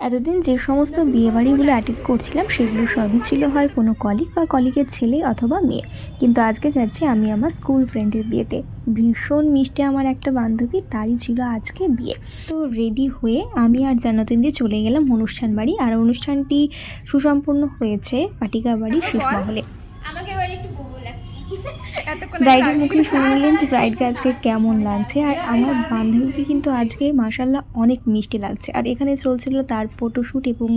এতদিন যে সমস্ত বিয়েবাড়িগুলো অ্যাটেন্ড করছিলাম সেগুলো সবই ছিল হয় কোনো কলিগ বা কলিগের ছেলে অথবা মেয়ে। কিন্তু আজকে যাচ্ছি আমি আমার স্কুল ফ্রেন্ডের বিয়েতে। ভীষণ মিষ্টি আমার একটা বান্ধবী, তারই ছিল আজকে বিয়ে। তো রেডি হয়ে আমি আর জান্নাতুন দিয়ে চলে গেলাম অনুষ্ঠান বাড়ি। আর অনুষ্ঠানটি সুসম্পন্ন হয়েছে পাটিকা বাড়ির শেষ মহলে। আমাকে এবার একটু বোবো লাগছে। ব্রাইডের মুখে শুনে নিলেন যে ব্রাইডকে আজকে কেমন লাগছে। আর আমার বান্ধবীকে কিন্তু আজকে মাশাল্লাহ অনেক মিষ্টি লাগছে। আর এখানে চলছিল তার ফটোশ্যুট এবং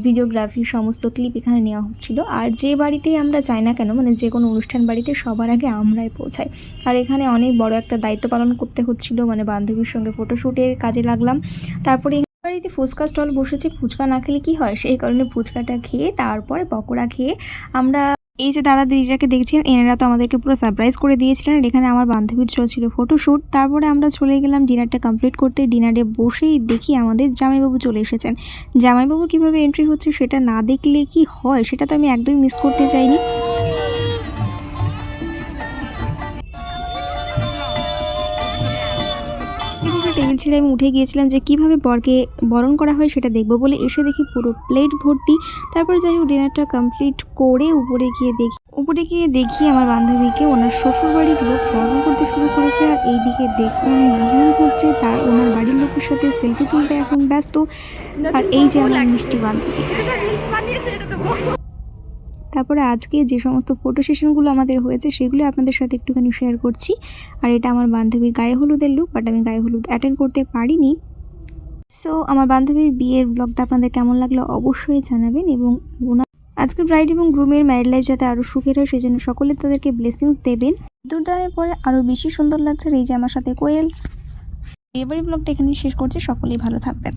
ভিডিওগ্রাফির সমস্ত ক্লিপ এখানে নেওয়া হচ্ছিল। আর যে বাড়িতেই আমরা যাই না কেন, মানে যে কোনো অনুষ্ঠান বাড়িতে সবার আগে আমরাই পৌঁছাই। আর এখানে অনেক বড় একটা দায়িত্ব পালন করতে হচ্ছিল, মানে বান্ধবীর সঙ্গে ফটোশ্যুটের কাজে লাগলাম। তারপরে বাড়িতে ফুচকা স্টল বসেছে, ফুচকা না খেলে কি হয়, সেই কারণে ফুচকাটা খেয়ে তারপরে পকোড়া খেয়ে আমরা এই যে দাদা দিদিটাকে দেখছেন, এনারা তো আমাদেরকে পুরো সারপ্রাইজ করে দিয়েছিলেন। আর এখানে আমার বান্ধবীর চলছিল ফটোশ্যুট। তারপরে আমরা চলে গেলাম ডিনারটা কমপ্লিট করতে। ডিনারে বসেই দেখি আমাদের জামাইবাবু চলে এসেছেন। জামাইবাবু কিভাবে এন্ট্রি হচ্ছে সেটা না দেখলে কি হয়, সেটা তো আমি একদমই মিস করতে চাইনি। টেবিল ছেড়ে আমি উঠে গিয়েছিলাম যে কিভাবে বরকে বরণ করা হয় সেটা দেখবো বলে, এসে দেখি পুরো প্লেট ভর্তি। তারপর যাই হোক ডিনারটা কমপ্লিট করে উপরে গিয়ে দেখি আমার বান্ধবীকে ওনার শ্বশুর বাড়ির লোক বরণ করতে শুরু করেছে। আর এইদিকে দেখুন দুজন হচ্ছে তার ওনার বাড়ির লোকের সাথে সেলফি তুলতে এখন ব্যস্ত। আর এই যে আমার মিষ্টি বান্ধবী। তারপরে আজকে যে সমস্ত ফটো সেশনগুলো আমাদের হয়েছে সেগুলো আপনাদের সাথে একটুখানি শেয়ার করছি। আর এটা আমার বান্ধবীর গায়ে হলুদের লুক, বাট আমি গায়ে হলুদ অ্যাটেন্ড করতে পারিনি। সো আমার বান্ধবীর বিয়ের ব্লগটা আপনাদের কেমন লাগলো অবশ্যই জানাবেন। এবং আজকের ব্রাইড এবং গ্রুমের ম্যারিড লাইফ যাতে আরও সুখের হয় সেজন্য সকলে তাদেরকে ব্লেসিংস দেবেন। দুর্দানের পরে আরও বেশি সুন্দর লাগছে। এই যে আমার সাথে কোয়েল। এবারে ব্লগটা এখানে শেষ করছি, সকলেই ভালো থাকবেন।